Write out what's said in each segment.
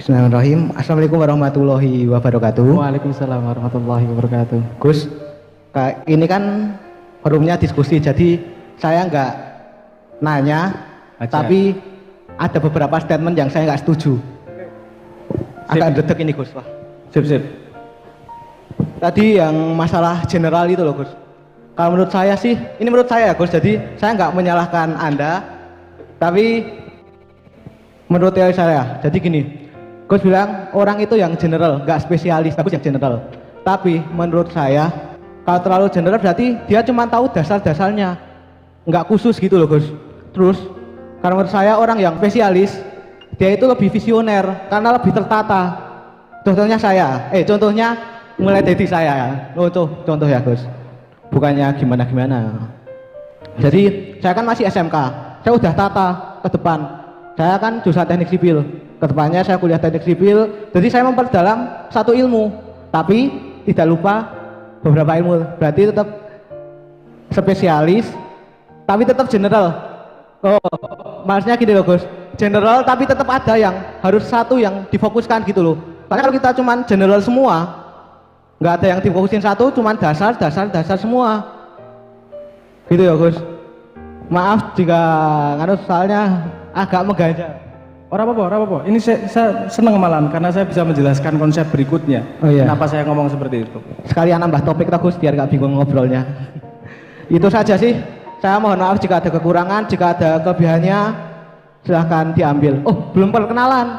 Bismillahirrahmanirrahim. Assalamualaikum warahmatullahi wabarakatuh. Waalaikumsalam warahmatullahi wabarakatuh. Gus, ini kan forumnya diskusi, jadi saya nggak nanya, tapi ada beberapa statement yang saya nggak setuju. Agak dedek ini Gus. Wah. Sip. Tadi yang masalah general itu loh Gus. Kalau menurut saya sih, ini menurut saya Gus, jadi saya nggak menyalahkan Anda, tapi menurut teori saya, jadi gini, Gus bilang orang itu yang general, nggak spesialis, bagus yang general. Tapi menurut saya, kalau terlalu general berarti dia cuma tahu dasar-dasarnya, nggak khusus gitu loh Gus. Terus, karena menurut saya orang yang spesialis, dia itu lebih visioner, karena lebih tertata. Contohnya mulai dari saya ya, contoh ya Gus. Bukannya gimana-gimana. Jadi saya kan masih SMK, saya udah tata ke depan. Saya kan jurusan teknik sipil, kedepannya saya kuliah teknik sipil, jadi saya memperdalam satu ilmu, tapi tidak lupa beberapa ilmu, berarti tetap spesialis, tapi tetap general. Oh, maksudnya gini loh Gus, general tapi tetap ada yang harus satu yang difokuskan gitu loh. Karena kalau kita cuman general semua, nggak ada yang difokusin satu, cuman dasar semua, gitu ya Gus. Maaf jika soalnya agak mengganjal. Orang apa? Ini saya senang malahan karena saya bisa menjelaskan konsep berikutnya. Oh, iya. Kenapa saya ngomong seperti itu? Sekalian nambah topik Gus biar gak bingung ngobrolnya. Itu saja sih. Saya mohon maaf jika ada kekurangan, jika ada kelebihannya silahkan diambil. Oh, belum perkenalan.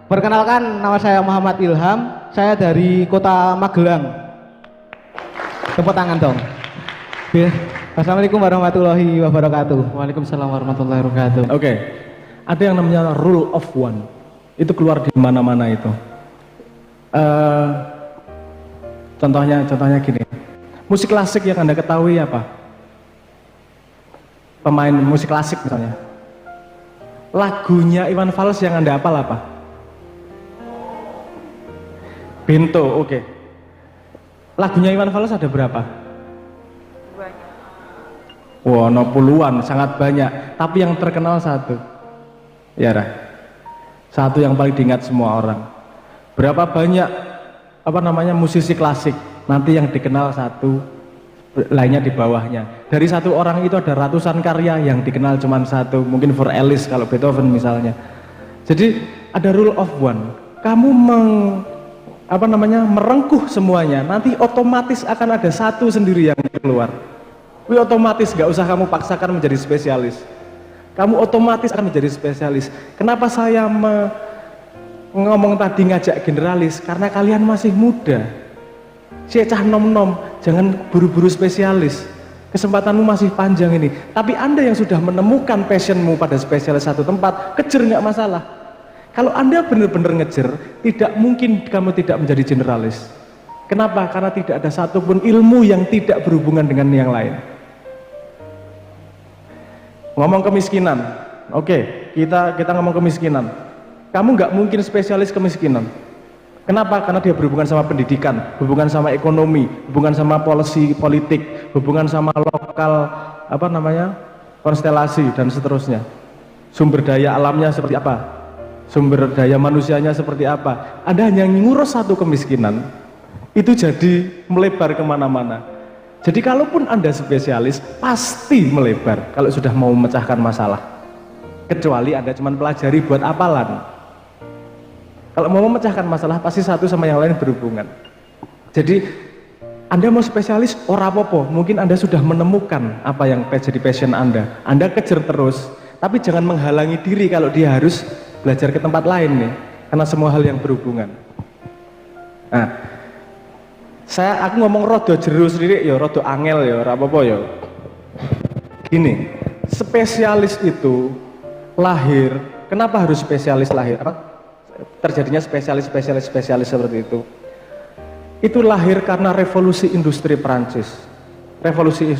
Perkenalkan, nama saya Muhammad Ilham. Saya dari Kota Magelang. Tepuk tangan dong. Assalamualaikum warahmatullahi wabarakatuh. Waalaikumsalam warahmatullahi wabarakatuh. Oke. Ada yang namanya rule of one. Itu keluar di mana-mana itu. Contohnya gini. Musik klasik yang Anda ketahui apa? Pemain musik klasik misalnya. Lagunya Iwan Fals yang Anda hafal apa? Bento, oke. Lagunya Iwan Fals ada berapa? Wah, no puluhan, sangat banyak. Tapi yang terkenal satu. Ya, satu yang paling diingat semua orang. Berapa banyak musisi klasik? Nanti yang dikenal satu, lainnya di bawahnya. Dari satu orang itu ada ratusan karya yang dikenal cuma satu. Mungkin for Alice kalau Beethoven misalnya. Jadi ada rule of one. Kamu merengkuh semuanya. Nanti otomatis akan ada satu sendiri yang keluar. Otomatis gak usah kamu paksakan menjadi spesialis, kamu otomatis akan menjadi spesialis. Kenapa saya ngomong tadi ngajak generalis? Karena kalian masih muda, cah nom-nom, jangan buru-buru spesialis, kesempatanmu masih panjang ini. Tapi Anda yang sudah menemukan passionmu pada spesialis satu tempat, kejar nggak masalah. Kalau Anda benar-benar ngejar, tidak mungkin kamu tidak menjadi generalis. Kenapa? Karena tidak ada satupun ilmu yang tidak berhubungan dengan yang lain. Ngomong kemiskinan, oke, kita ngomong kemiskinan. Kamu nggak mungkin spesialis kemiskinan. Kenapa? Karena dia berhubungan sama pendidikan, hubungan sama ekonomi, hubungan sama politik, hubungan sama lokal, konstelasi dan seterusnya. Sumber daya alamnya seperti apa? Sumber daya manusianya seperti apa? Anda hanya ngurus satu kemiskinan, itu jadi melebar kemana-mana. Jadi kalaupun Anda spesialis, pasti melebar kalau sudah mau memecahkan masalah. Kecuali Anda cuma pelajari buat apalan. Kalau mau memecahkan masalah, pasti satu sama yang lain berhubungan. Jadi Anda mau spesialis, ora apa-apa. Mungkin Anda sudah menemukan apa yang jadi passion Anda. Anda kejar terus, tapi jangan menghalangi diri kalau dia harus belajar ke tempat lain nih. Karena semua hal yang berhubungan. Nah, aku ngomong rodo jeru sendiri ya, rodo angel ya, apa-apa ya. Gini, spesialis itu lahir, kenapa harus spesialis lahir? Terjadinya spesialis seperti itu. Itu lahir karena revolusi industri Prancis. Revolusi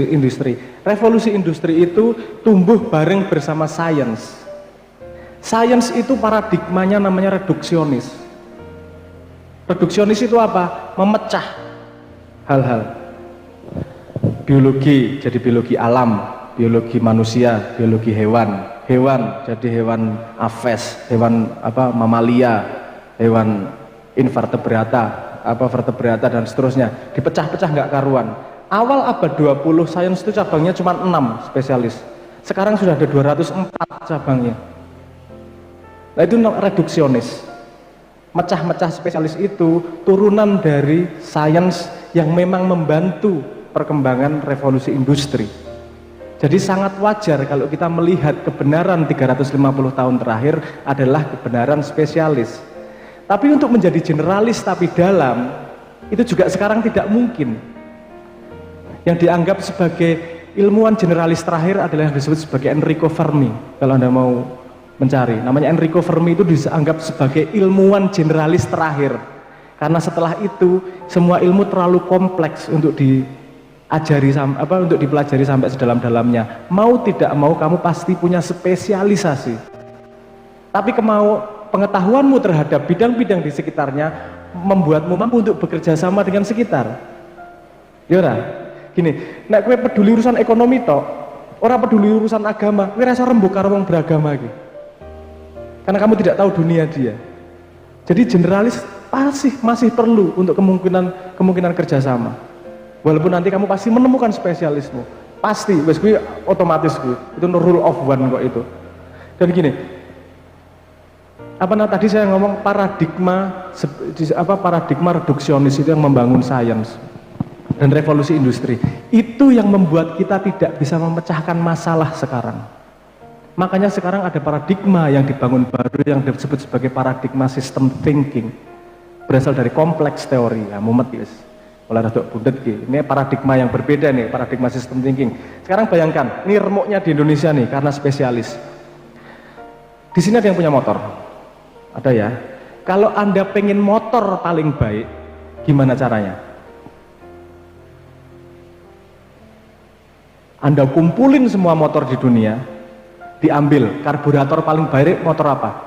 industri. Revolusi industri itu tumbuh bareng bersama sains. Sains itu paradigmanya namanya reduksionis. Reduksionis itu apa? Memecah hal-hal. Biologi jadi biologi alam, biologi manusia, biologi hewan. hewan jadi hewan aves, hewan mamalia, hewan invertebrata, vertebrata dan seterusnya, dipecah-pecah nggak karuan. Awal abad 20 sains itu cabangnya cuma 6 spesialis, sekarang sudah ada 204 cabangnya. Nah itu reduksionis, mecah-mecah spesialis itu turunan dari sains yang memang membantu perkembangan revolusi industri. Jadi sangat wajar kalau kita melihat kebenaran 350 tahun terakhir adalah kebenaran spesialis. Tapi untuk menjadi generalis tapi dalam, itu juga sekarang tidak mungkin. Yang dianggap sebagai ilmuwan generalis terakhir adalah yang disebut sebagai Enrico Fermi. Kalau Anda mau mencari, namanya Enrico Fermi, itu dianggap sebagai ilmuwan generalis terakhir. Karena setelah itu semua ilmu terlalu kompleks untuk untuk dipelajari sampai sedalam-dalamnya. Mau tidak mau kamu pasti punya spesialisasi. Tapi pengetahuanmu terhadap bidang-bidang di sekitarnya membuatmu mampu untuk bekerja sama dengan sekitar. Yora, gini, nek kowe peduli urusan ekonomi tok, ora peduli urusan agama, kowe rasa rembug karo wong beragama iki. Karena kamu tidak tahu dunia dia. Jadi generalis masih perlu untuk kemungkinan kerjasama. Walaupun nanti kamu pasti menemukan spesialismu, pasti, wes gue otomatis gue itu rule of one kok itu. Dan gini, tadi saya ngomong paradigma reduksionis itu yang membangun sains dan revolusi industri, itu yang membuat kita tidak bisa memecahkan masalah sekarang. Makanya sekarang ada paradigma yang dibangun baru yang disebut sebagai paradigma system thinking, berasal dari kompleks teori ya, oleh Radok Bundet. Ini paradigma yang berbeda nih, paradigma system thinking. Sekarang bayangkan, ini remuknya di Indonesia nih karena spesialis. Di sini ada yang punya motor, ada ya. Kalau Anda pengen motor paling baik, gimana caranya? Anda kumpulin semua motor di dunia, diambil karburator paling baik, motor apa?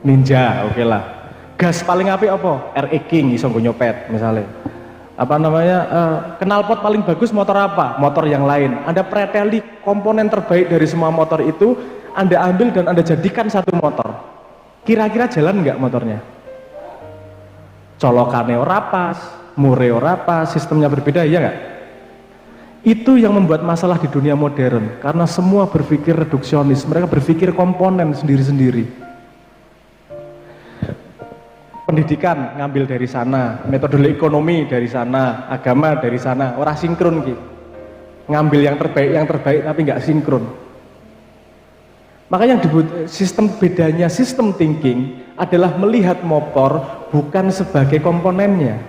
Ninja, oke lah. Gas paling apik apa? RE King, iso nggo nyopet misalnya. Knalpot paling bagus motor apa? Motor yang lain. Anda preteli komponen terbaik dari semua motor itu, Anda ambil dan Anda jadikan satu motor. Kira-kira jalan nggak motornya? Colokannya ora pas, mure ora pas, sistemnya berbeda, ya nggak? Itu yang membuat masalah di dunia modern, karena semua berpikir reduksionis, mereka berpikir komponen sendiri-sendiri. Pendidikan ngambil dari sana, metode ekonomi dari sana, agama dari sana, orang sinkron gitu. Ngambil yang terbaik tapi nggak sinkron. Makanya bedanya sistem thinking adalah melihat motor bukan sebagai komponennya,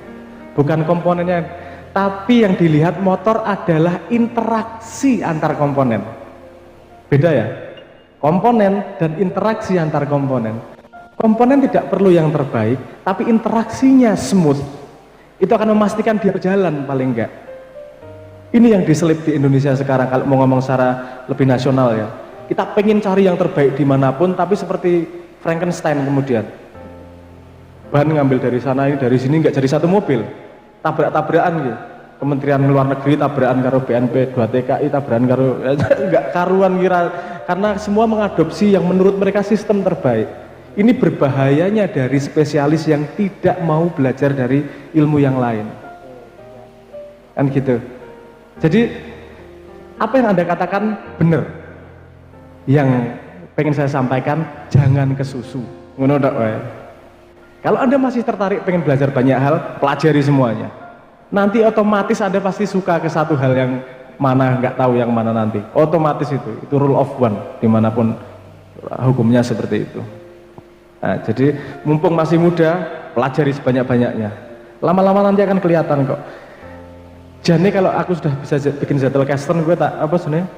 tapi yang dilihat motor adalah interaksi antar komponen. Beda ya, komponen dan interaksi antar komponen. Komponen tidak perlu yang terbaik, tapi interaksinya smooth. Itu akan memastikan dia berjalan paling enggak. Ini yang diselip di Indonesia sekarang kalau mau ngomong secara lebih nasional ya. Kita pengen cari yang terbaik dimanapun, tapi seperti Frankenstein kemudian. Bahan ngambil dari sana, ini dari sini nggak jadi satu mobil. Tabrak-tabrakan gitu. Kementerian Luar Negeri tabrakan karo BNP, 2 TKI tabrakan karo nggak karuan kira, karena semua mengadopsi yang menurut mereka sistem terbaik. Ini berbahayanya dari spesialis yang tidak mau belajar dari ilmu yang lain. Kan gitu. Jadi apa yang Anda katakan benar. Yang pengen saya sampaikan, jangan kesusu. Ngono tok wae. Kalau Anda masih tertarik pengen belajar banyak hal, pelajari semuanya. Nanti otomatis Anda pasti suka ke satu hal yang mana nggak tahu yang mana nanti. Otomatis itu rule of one dimanapun hukumnya seperti itu. Nah, jadi mumpung masih muda, pelajari sebanyak-banyaknya. Lama-lama nanti akan kelihatan kok. Jadi kalau aku sudah bisa bikin Zettelkasten, gue tak apa sebenarnya.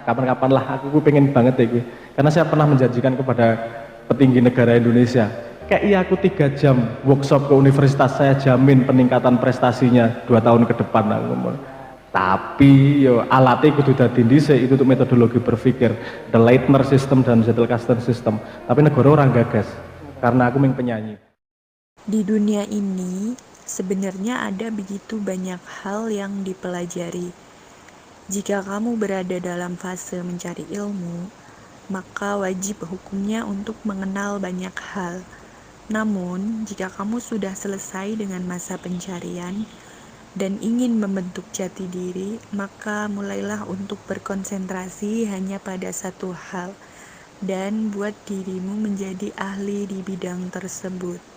Kapan-kapan lah, aku pengen banget ya gue. Karena saya pernah menjanjikan kepada petinggi negara Indonesia, kayak aku 3 jam workshop ke universitas, saya jamin peningkatan prestasinya 2 tahun ke depan. Tapi yo alatnya kudu dadi dhisik, itu untuk metodologi berpikir, the Leitner system dan Zettelkasten system. Tapi negara orang gagas karena aku penyanyi. Di dunia ini sebenarnya ada begitu banyak hal yang dipelajari. Jika kamu berada dalam fase mencari ilmu, maka wajib hukumnya untuk mengenal banyak hal. Namun, jika kamu sudah selesai dengan masa pencarian dan ingin membentuk jati diri, maka mulailah untuk berkonsentrasi hanya pada satu hal dan buat dirimu menjadi ahli di bidang tersebut.